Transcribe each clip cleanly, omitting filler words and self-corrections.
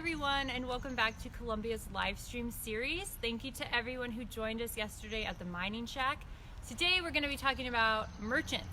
everyone, and welcome back to Columbia's live stream series. Thank you to everyone who joined us yesterday at the mining shack. Today we're going to be talking about merchants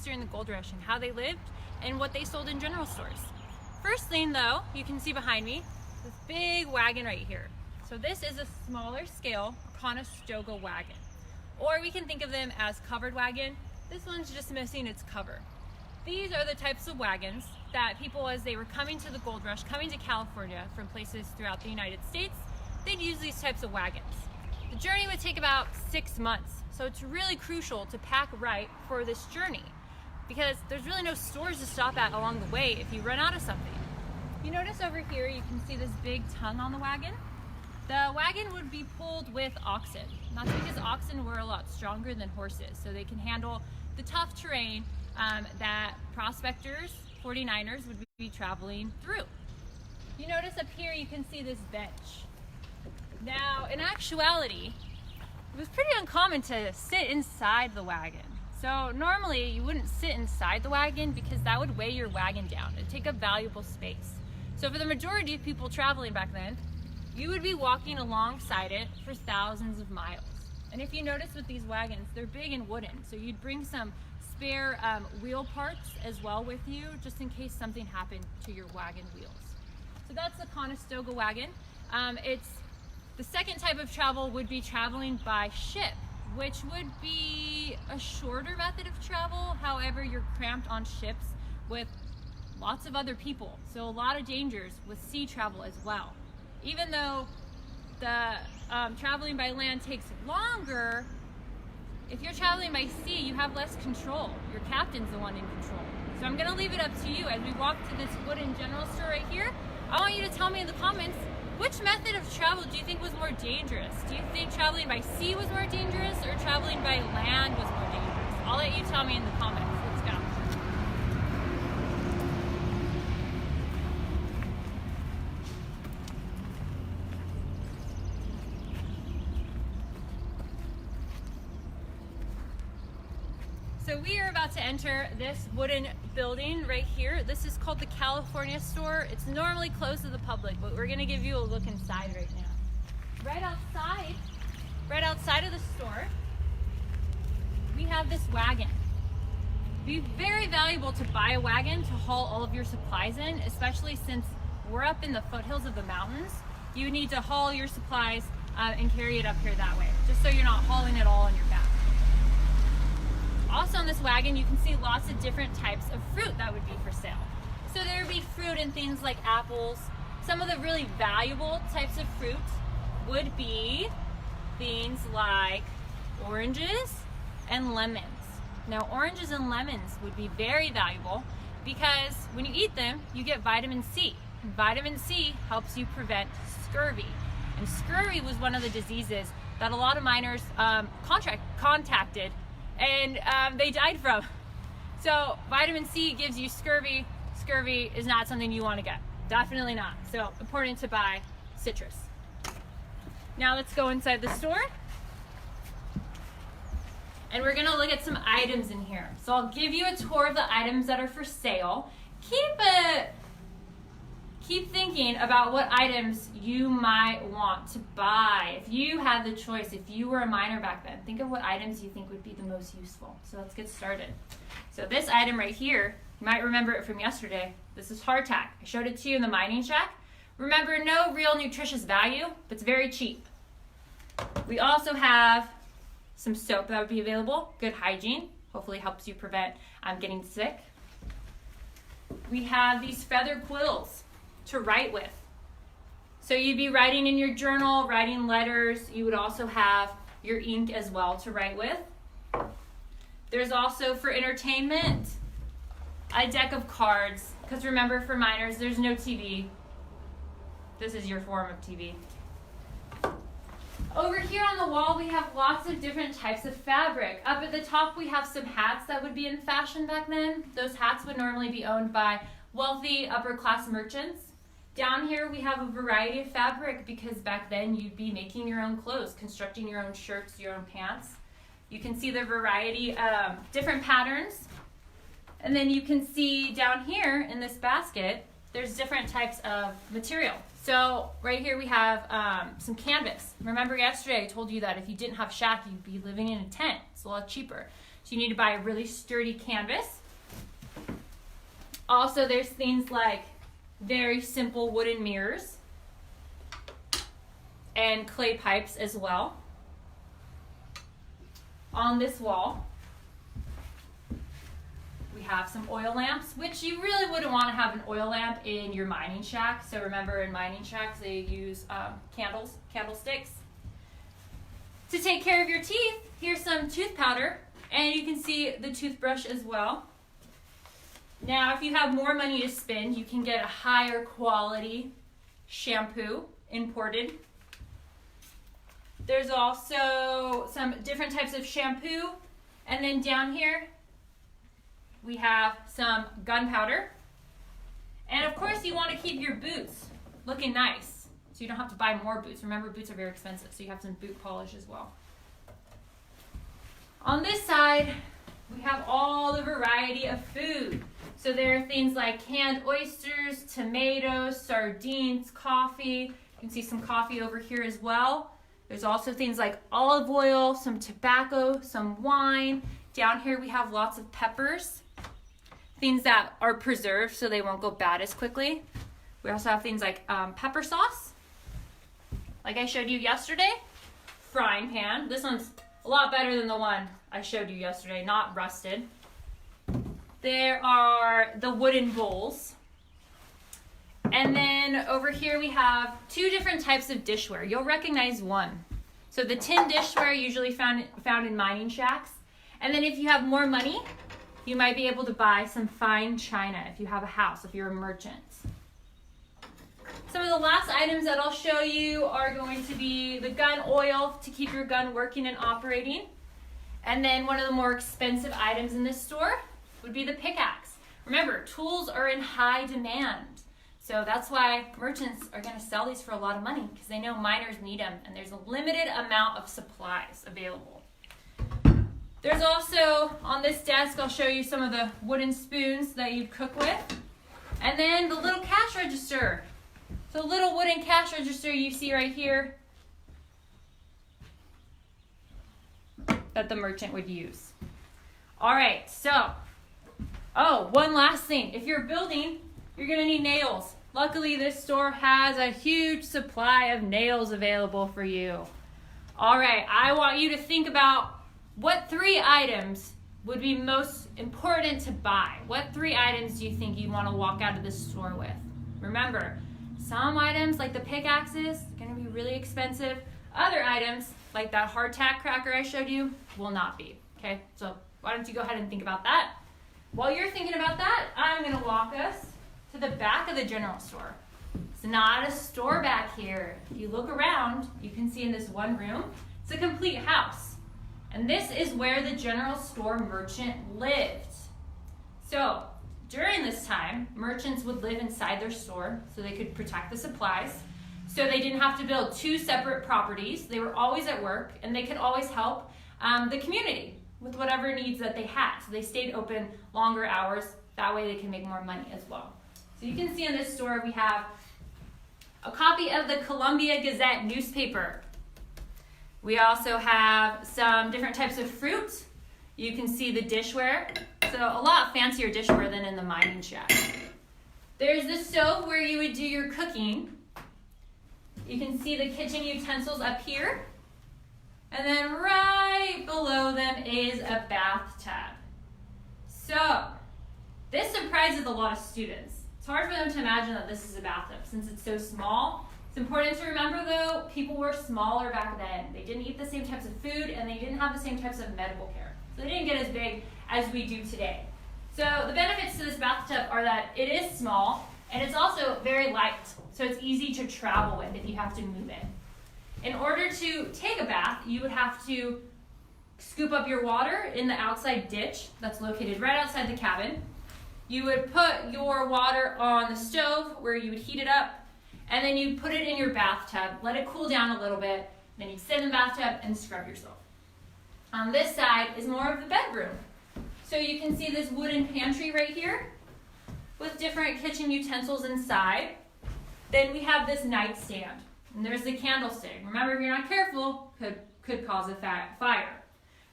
during the gold rush and how they lived and what they sold in general stores. First thing though, you can see behind me this big wagon right here. So this is a smaller scale Conestoga wagon, or we can think of them as covered wagon. This one's just missing its cover. These are the types of wagons that people, as they were coming to the gold rush, coming to California from places throughout the United States, they'd use these types of wagons. The journey would take about 6 months, so it's really crucial to pack right for this journey because there's really no stores to stop at along the way if you run out of something. You notice over here, you can see this big tongue on the wagon. The wagon would be pulled with oxen. That's because oxen were a lot stronger than horses, so they can handle the tough terrain that prospectors, 49ers, would be traveling through. You notice up here you can see this bench. Now, in actuality, it was pretty uncommon to sit inside the wagon. So normally you wouldn't sit inside the wagon because that would weigh your wagon down. It'd take up valuable space. So for the majority of people traveling back then, you would be walking alongside it for thousands of miles. And if you notice with these wagons, they're big and wooden, so you'd bring some spare wheel parts as well with you, just in case something happened to your wagon wheels. So that's the Conestoga wagon. It's the second type of travel would be traveling by ship, which would be a shorter method of travel. However, you're cramped on ships with lots of other people, so a lot of dangers with sea travel as well. Even though the traveling by land takes longer, if you're traveling by sea, you have less control. Your captain's the one in control. So I'm gonna leave it up to you as we walk to this wooden general store right here. I want you to tell me in the comments, which method of travel do you think was more dangerous? Do you think traveling by sea was more dangerous or traveling by land was more dangerous? I'll let you tell me in the comments. Let's go. So we are about to enter this wooden building right here. This is called the California store. It's normally closed to the public, but we're gonna give you a look inside right now. Right outside of the store, we have this wagon. It'd be very valuable to buy a wagon to haul all of your supplies in, especially since we're up in the foothills of the mountains. You need to haul your supplies and carry it up here that way, just so you're not hauling it all on your back. Also on this wagon, you can see lots of different types of fruit that would be for sale. So there would be fruit in things like apples. Some of the really valuable types of fruit would be things like oranges and lemons. Now, oranges and lemons would be very valuable because when you eat them, you get vitamin C. And vitamin C helps you prevent scurvy. And scurvy was one of the diseases that a lot of miners contacted and they died from. So vitamin C gives you scurvy. Scurvy is not something you want to get. Definitely not. So important to buy citrus. Now let's go inside the store. And we're gonna look at some items in here. So I'll give you a tour of the items that are for sale. Keep thinking about what items you might want to buy. If you had the choice, if you were a miner back then, think of what items you think would be the most useful. So let's get started. So this item right here, you might remember it from yesterday. This is hardtack. I showed it to you in the mining shack. Remember, no real nutritious value, but it's very cheap. We also have some soap that would be available. Good hygiene. Hopefully helps you prevent getting sick. We have these feather quills to write with. So you'd be writing in your journal, writing letters. You would also have your ink as well to write with. There's also for entertainment, a deck of cards. Because remember, for miners, there's no TV. This is your form of TV. Over here on the wall, we have lots of different types of fabric. Up at the top, we have some hats that would be in fashion back then. Those hats would normally be owned by wealthy upper class merchants. Down here we have a variety of fabric because back then you'd be making your own clothes, constructing your own shirts, your own pants. You can see the variety of different patterns. And then you can see down here in this basket, there's different types of material. So right here we have some canvas. Remember yesterday I told you that if you didn't have shack, you'd be living in a tent. It's a lot cheaper. So you need to buy a really sturdy canvas. Also, there's things like very simple wooden mirrors and clay pipes as well. On this wall, we have some oil lamps, which you really wouldn't want to have an oil lamp in your mining shack. So remember, in mining shacks, they use candlesticks. To take care of your teeth, here's some tooth powder, and you can see the toothbrush as well. Now, if you have more money to spend, you can get a higher quality shampoo imported. There's also some different types of shampoo. And then down here, we have some gunpowder. And of course, you want to keep your boots looking nice, so you don't have to buy more boots. Remember, boots are very expensive, so you have some boot polish as well. On this side, we have all the variety of food. So there are things like canned oysters, tomatoes, sardines, coffee. You can see some coffee over here as well. There's also things like olive oil, some tobacco, some wine. Down here we have lots of peppers, things that are preserved so they won't go bad as quickly. We also have things like pepper sauce, like I showed you yesterday. Frying pan. This one's a lot better than the one I showed you yesterday, not rusted. There are the wooden bowls. And then over here we have two different types of dishware. You'll recognize one. So the tin dishware usually found in mining shacks. And then if you have more money, you might be able to buy some fine china if you have a house, if you're a merchant. Some of the last items that I'll show you are going to be the gun oil to keep your gun working and operating. And then one of the more expensive items in this store would be the pickaxe. Remember, tools are in high demand. So that's why merchants are going to sell these for a lot of money, because they know miners need them, and there's a limited amount of supplies available. There's also, on this desk, I'll show you some of the wooden spoons that you'd cook with. And then the little cash register. So the little wooden cash register you see right here that the merchant would use. All right, so, one last thing. If you're building, you're going to need nails. Luckily, this store has a huge supply of nails available for you. All right, I want you to think about what 3 items would be most important to buy. What 3 items do you think you'd want to walk out of this store with? Remember, some items like the pickaxes are going to be really expensive. Other items like that hardtack cracker I showed you will not be. Okay, so why don't you go ahead and think about that? While you're thinking about that, I'm going to walk us to the back of the general store. It's not a store back here. If you look around, you can see in this one room, it's a complete house. And this is where the general store merchant lived. So during this time, merchants would live inside their store so they could protect the supplies. So they didn't have to build 2 separate properties. They were always at work, and they could always help the community with whatever needs that they had. So they stayed open longer hours. That way they can make more money as well. So you can see in this store we have a copy of the Columbia Gazette newspaper. We also have some different types of fruit. You can see the dishware. So a lot fancier dishware than in the mining shack. There's the stove where you would do your cooking. You can see the kitchen utensils up here. And then right below them is a bathtub. So this surprises a lot of students. It's hard for them to imagine that this is a bathtub since it's so small. It's important to remember though, people were smaller back then. They didn't eat the same types of food and they didn't have the same types of medical care. So they didn't get as big as we do today. So the benefits to this bathtub are that it is small and it's also very light. So it's easy to travel with if you have to move it. In order to take a bath, you would have to scoop up your water in the outside ditch that's located right outside the cabin. You would put your water on the stove where you would heat it up, and then you put it in your bathtub, let it cool down a little bit, then you sit in the bathtub and scrub yourself. On this side is more of the bedroom. So you can see this wooden pantry right here. with different kitchen utensils inside. Then we have this nightstand, and there's the candlestick. Remember, if you're not careful, could cause a fire.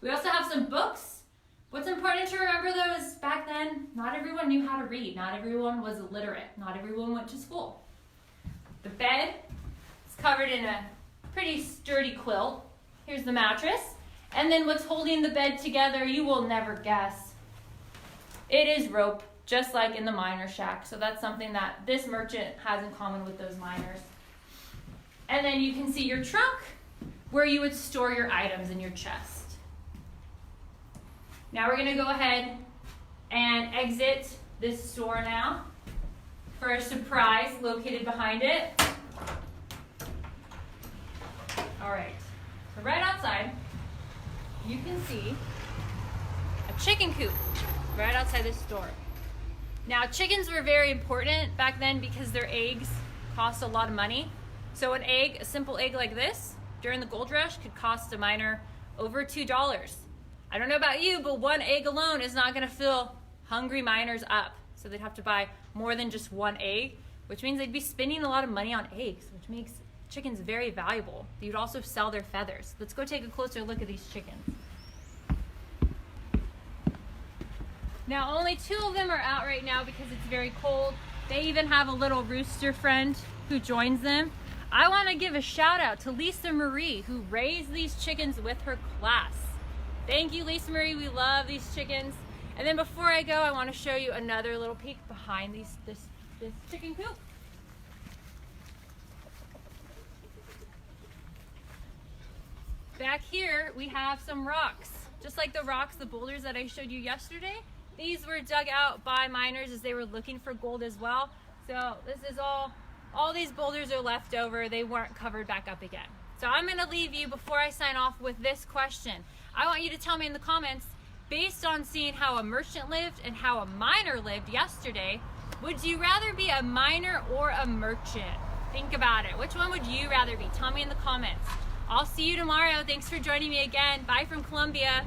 We also have some books. What's important to remember though is back then, not everyone knew how to read. Not everyone was illiterate. Not everyone went to school. The bed is covered in a pretty sturdy quilt. Here's the mattress. And then what's holding the bed together, you will never guess. It is rope, just like in the miner shack. So that's something that this merchant has in common with those miners. And then you can see your trunk, where you would store your items in your chest. Now we're going to go ahead and exit this store now for a surprise located behind it. All right, so right outside, you can see a chicken coop right outside this store. Now, chickens were very important back then because their eggs cost a lot of money. So an egg, a simple egg like this, during the gold rush could cost a miner over $2. I don't know about you, but one egg alone is not going to fill hungry miners up. So they'd have to buy more than just one egg, which means they'd be spending a lot of money on eggs, which makes chickens very valuable. You'd also sell their feathers. Let's go take a closer look at these chickens. Now, only 2 of them are out right now because it's very cold. They even have a little rooster friend who joins them. I want to give a shout out to Lisa Marie, who raised these chickens with her class. Thank you, Lisa Marie. We love these chickens. And then before I go, I want to show you another little peek behind this chicken coop. Back here, we have some rocks. Just like the rocks, the boulders that I showed you yesterday, these were dug out by miners as they were looking for gold as well. So this is all these boulders are left over. They weren't covered back up again. So I'm going to leave you before I sign off with this question. I want you to tell me in the comments, based on seeing how a merchant lived and how a miner lived yesterday, would you rather be a miner or a merchant? Think about it. Which one would you rather be? Tell me in the comments. I'll see you tomorrow. Thanks for joining me again. Bye from Columbia.